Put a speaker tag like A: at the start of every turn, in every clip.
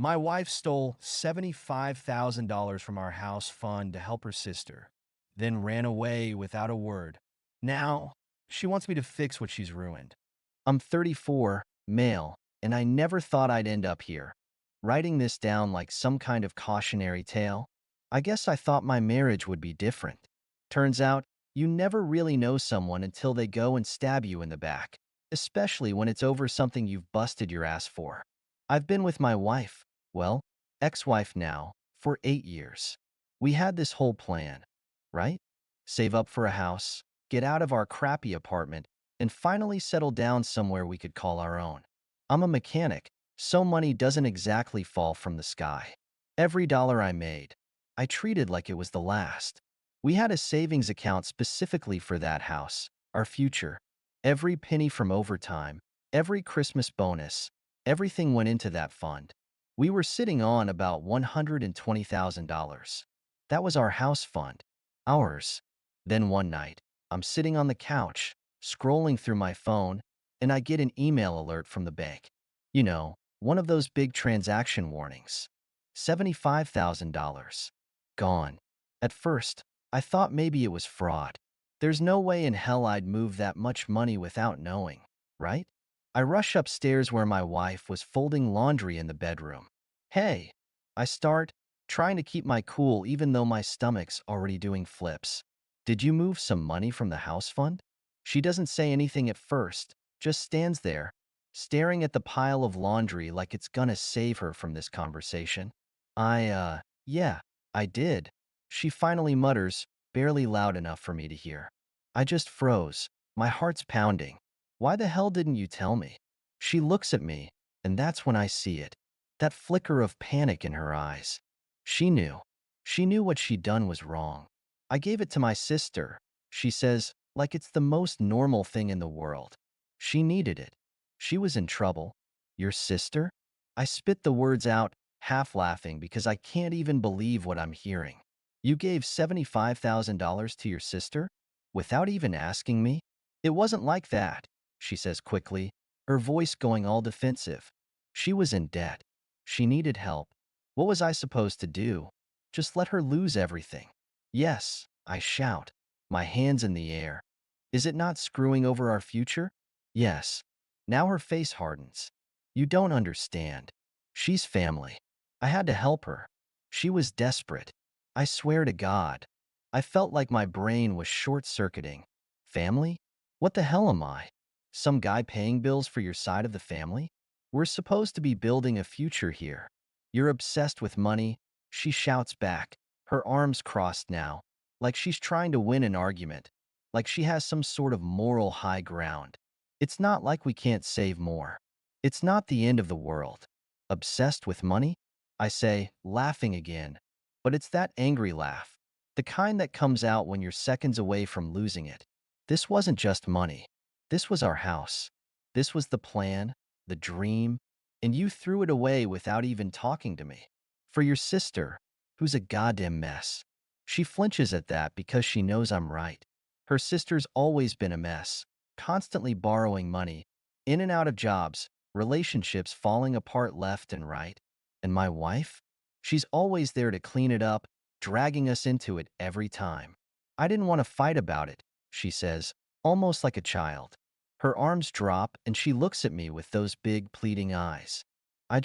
A: My wife stole $75,000 from our house fund to help her sister, then ran away without a word. Now, she wants me to fix what she's ruined. I'm 34, male, and I never thought I'd end up here, writing this down like some kind of cautionary tale. I guess I thought my marriage would be different. Turns out, you never really know someone until they go and stab you in the back, especially when it's over something you've busted your ass for. I've been with my wife, well, ex-wife now, for 8 years. We had this whole plan, right? Save up for a house, get out of our crappy apartment, and finally settle down somewhere we could call our own. I'm a mechanic, so money doesn't exactly fall from the sky. Every dollar I made, I treated like it was the last. We had a savings account specifically for that house, our future. Every penny from overtime, every Christmas bonus, everything went into that fund. We were sitting on about $120,000. That was our house fund. Ours. Then one night, I'm sitting on the couch, scrolling through my phone, and I get an email alert from the bank. You know, one of those big transaction warnings. $75,000. Gone. At first, I thought maybe it was fraud. There's no way in hell I'd move that much money without knowing, right? I rush upstairs where my wife was folding laundry in the bedroom. Hey, I start, trying to keep my cool even though my stomach's already doing flips. Did you move some money from the house fund? She doesn't say anything at first, just stands there, staring at the pile of laundry like it's gonna save her from this conversation. Yeah, I did. She finally mutters, barely loud enough for me to hear. I just froze, my heart's pounding. Why the hell didn't you tell me? She looks at me, and that's when I see it. That flicker of panic in her eyes. She knew. She knew what she'd done was wrong. I gave it to my sister, she says, like it's the most normal thing in the world. She needed it. She was in trouble. Your sister? I spit the words out, half laughing because I can't even believe what I'm hearing. You gave $75,000 to your sister? Without even asking me? It wasn't like that, she says quickly, her voice going all defensive. She was in debt. She needed help. What was I supposed to do? Just let her lose everything? Yes, I shout, my hands in the air. Is it not screwing over our future? Yes. Now her face hardens. You don't understand. She's family. I had to help her. She was desperate. I swear to God. I felt like my brain was short-circuiting. Family? What the hell am I? Some guy paying bills for your side of the family? We're supposed to be building a future here. You're obsessed with money, she shouts back, her arms crossed now, like she's trying to win an argument, like she has some sort of moral high ground. It's not like we can't save more. It's not the end of the world. Obsessed with money? I say, laughing again. But it's that angry laugh, the kind that comes out when you're seconds away from losing it. This wasn't just money. This was our house. This was the plan, the dream, and you threw it away without even talking to me. For your sister, who's a goddamn mess. She flinches at that because she knows I'm right. Her sister's always been a mess, constantly borrowing money, in and out of jobs, relationships falling apart left and right. And my wife? She's always there to clean it up, dragging us into it every time. I didn't want to fight about it, she says, almost like a child. Her arms drop and she looks at me with those big pleading eyes. I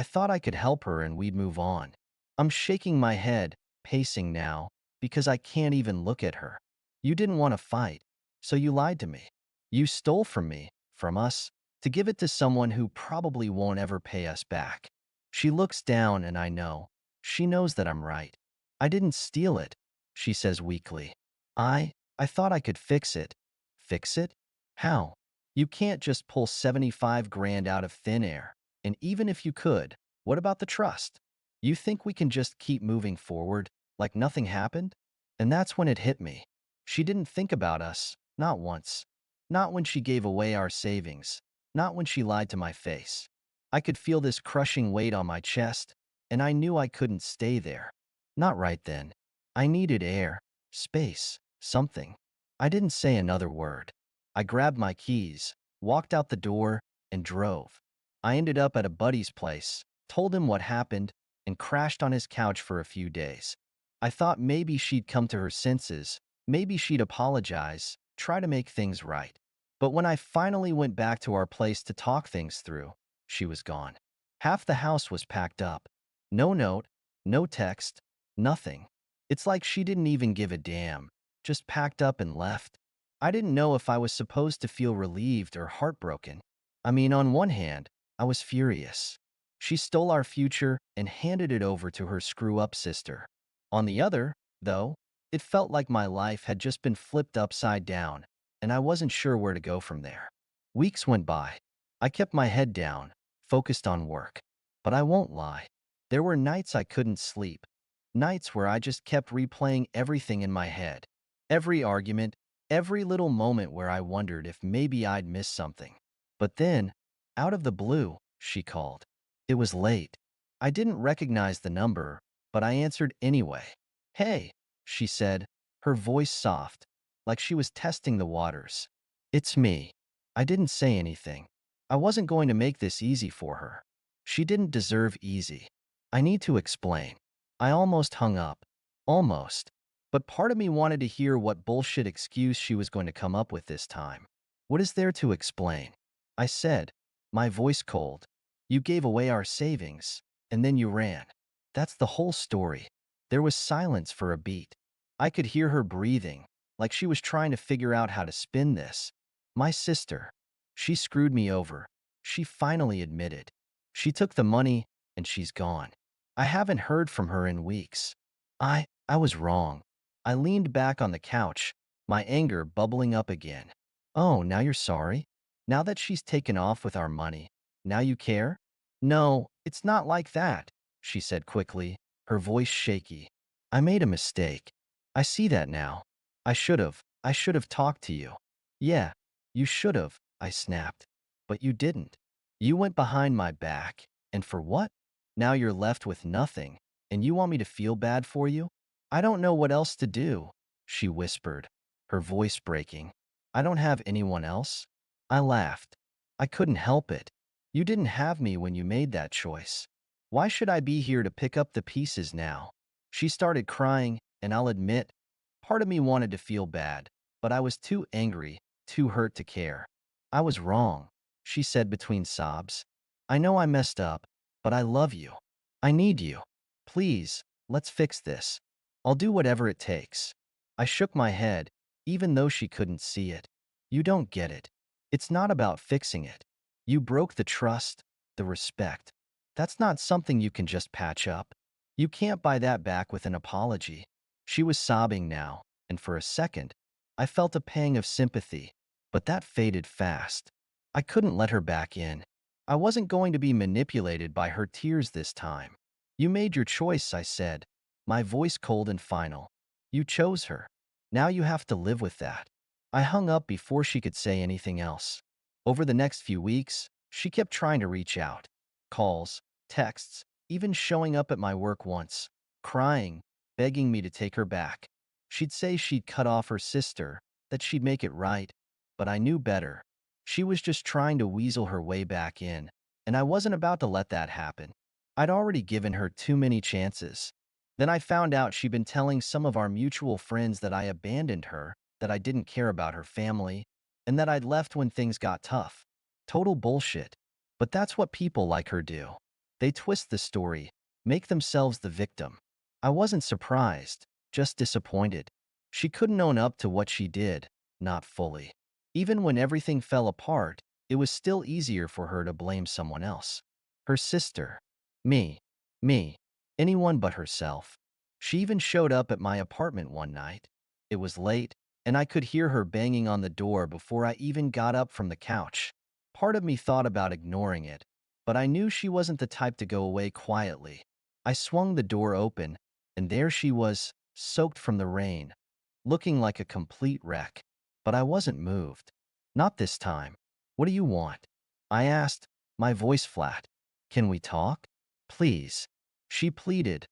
A: thought I could help her and we'd move on. I'm shaking my head, pacing now, because I can't even look at her. You didn't want to fight, so you lied to me. You stole from me, from us, to give it to someone who probably won't ever pay us back. She looks down and I know. She knows that I'm right. I didn't steal it, she says weakly. I thought I could fix it. Fix it? How? You can't just pull 75 grand out of thin air. And even if you could, what about the trust? You think we can just keep moving forward, like nothing happened? And that's when it hit me. She didn't think about us, not once. Not when she gave away our savings. Not when she lied to my face. I could feel this crushing weight on my chest, and I knew I couldn't stay there. Not right then. I needed air, space, something. I didn't say another word. I grabbed my keys, walked out the door, and drove. I ended up at a buddy's place, told him what happened, and crashed on his couch for a few days. I thought maybe she'd come to her senses, maybe she'd apologize, try to make things right. But when I finally went back to our place to talk things through, she was gone. Half the house was packed up. No note, no text, nothing. It's like she didn't even give a damn, just packed up and left. I didn't know if I was supposed to feel relieved or heartbroken. I mean, on one hand, I was furious. She stole our future and handed it over to her screw-up sister. On the other, though, it felt like my life had just been flipped upside down, and I wasn't sure where to go from there. Weeks went by. I kept my head down, focused on work. But I won't lie. There were nights I couldn't sleep. Nights where I just kept replaying everything in my head. Every argument, every little moment where I wondered if maybe I'd missed something. But then, out of the blue, she called. It was late. I didn't recognize the number, but I answered anyway. "Hey," she said, her voice soft, like she was testing the waters. "It's me." I didn't say anything. I wasn't going to make this easy for her. She didn't deserve easy. I need to explain. I almost hung up. Almost. But part of me wanted to hear what bullshit excuse she was going to come up with this time. "What is there to explain?" I said, my voice cold. "You gave away our savings, and then you ran." That's the whole story. There was silence for a beat. I could hear her breathing, like she was trying to figure out how to spin this. My sister. She screwed me over. She finally admitted. She took the money, and she's gone. I haven't heard from her in weeks. I was wrong. I leaned back on the couch, my anger bubbling up again. "Oh, now you're sorry? Now that she's taken off with our money, now you care?" "No, it's not like that," she said quickly, her voice shaky. "I made a mistake. I see that now. I should have talked to you." "Yeah, you should have," I snapped. "But you didn't. You went behind my back. And for what? Now you're left with nothing, and you want me to feel bad for you?" "I don't know what else to do," she whispered, her voice breaking. "I don't have anyone else." I laughed. "I couldn't help it. You didn't have me when you made that choice. Why should I be here to pick up the pieces now?" She started crying, and I'll admit, part of me wanted to feel bad, but I was too angry, too hurt to care. "I was wrong," she said between sobs. "I know I messed up, but I love you. I need you. Please, let's fix this. I'll do whatever it takes." I shook my head, even though she couldn't see it. "You don't get it. It's not about fixing it. You broke the trust, the respect. That's not something you can just patch up. You can't buy that back with an apology." She was sobbing now, and for a second, I felt a pang of sympathy, but that faded fast. I couldn't let her back in. I wasn't going to be manipulated by her tears this time. "You made your choice," I said, my voice cold and final. "You chose her. Now you have to live with that." I hung up before she could say anything else. Over the next few weeks, she kept trying to reach out. Calls, texts, even showing up at my work once, crying, begging me to take her back. She'd say she'd cut off her sister, that she'd make it right, but I knew better. She was just trying to weasel her way back in, and I wasn't about to let that happen. I'd already given her too many chances. Then I found out she'd been telling some of our mutual friends that I abandoned her, that I didn't care about her family, and that I'd left when things got tough. Total bullshit. But that's what people like her do. They twist the story, make themselves the victim. I wasn't surprised, just disappointed. She couldn't own up to what she did, not fully. Even when everything fell apart, it was still easier for her to blame someone else. Her sister. Me. Me. Anyone but herself. She even showed up at my apartment one night. It was late, and I could hear her banging on the door before I even got up from the couch. Part of me thought about ignoring it, but I knew she wasn't the type to go away quietly. I swung the door open, and there she was, soaked from the rain, looking like a complete wreck. But I wasn't moved. Not this time. "What do you want?" I asked, my voice flat. "Can we talk? Please." She pleaded,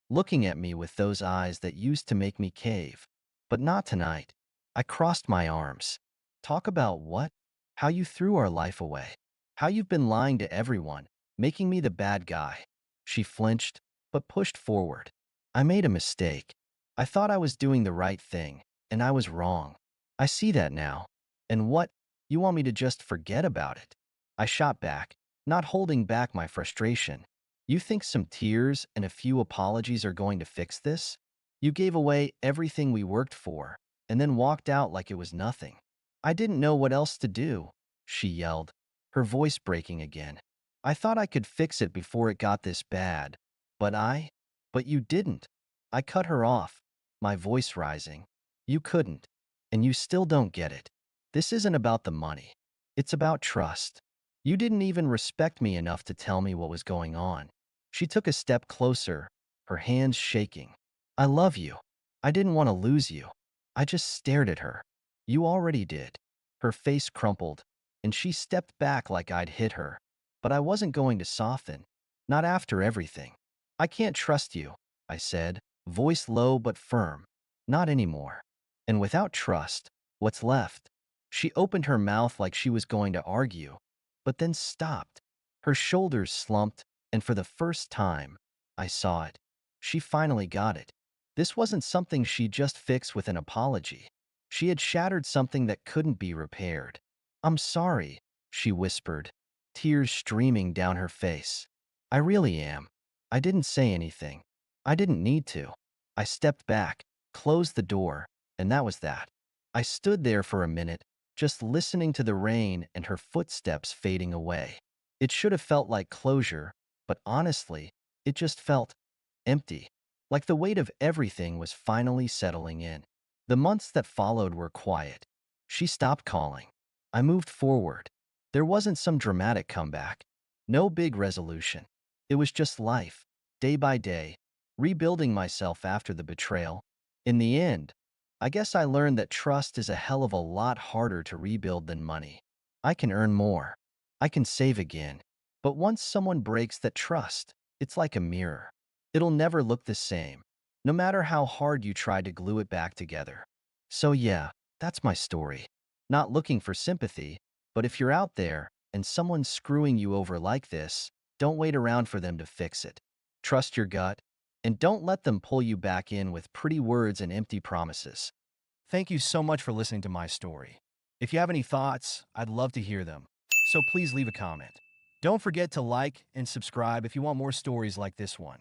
A: looking at me with those eyes that used to make me cave. "But not tonight." I crossed my arms. "Talk about what?" "How you threw our life away. How you've been lying to everyone, making me the bad guy." She flinched, but pushed forward. I made a mistake. I thought I was doing the right thing, and I was wrong. I see that now. And what? You want me to just forget about it? I shot back, not holding back my frustration. You think some tears and a few apologies are going to fix this? You gave away everything we worked for, and then walked out like it was nothing. I didn't know what else to do, she yelled, her voice breaking again. I thought I could fix it before it got this bad. But you didn't. I cut her off, my voice rising. You couldn't. And you still don't get it. This isn't about the money. It's about trust. You didn't even respect me enough to tell me what was going on. She took a step closer, her hands shaking. I love you. I didn't want to lose you. I just stared at her. You already did. Her face crumpled, and she stepped back like I'd hit her. But I wasn't going to soften. Not after everything. I can't trust you, I said, voice low but firm. Not anymore. And without trust, what's left? She opened her mouth like she was going to argue, but then stopped. Her shoulders slumped, and for the first time, I saw it. She finally got it. This wasn't something she'd just fix with an apology. She had shattered something that couldn't be repaired. I'm sorry, she whispered, tears streaming down her face. I really am. I didn't say anything. I didn't need to. I stepped back, closed the door, and that was that. I stood there for a minute, just listening to the rain and her footsteps fading away. It should have felt like closure, but honestly, it just felt empty, like the weight of everything was finally settling in. The months that followed were quiet. She stopped calling. I moved forward. There wasn't some dramatic comeback. No big resolution. It was just life, day by day, rebuilding myself after the betrayal. In the end, I guess I learned that trust is a hell of a lot harder to rebuild than money. I can earn more. I can save again. But once someone breaks that trust, it's like a mirror. It'll never look the same, no matter how hard you try to glue it back together. So yeah, that's my story. Not looking for sympathy, but if you're out there and someone's screwing you over like this, don't wait around for them to fix it. Trust your gut, and don't let them pull you back in with pretty words and empty promises. Thank you so much for listening to my story. If you have any thoughts, I'd love to hear them. So please leave a comment. Don't forget to like and subscribe if you want more stories like this one.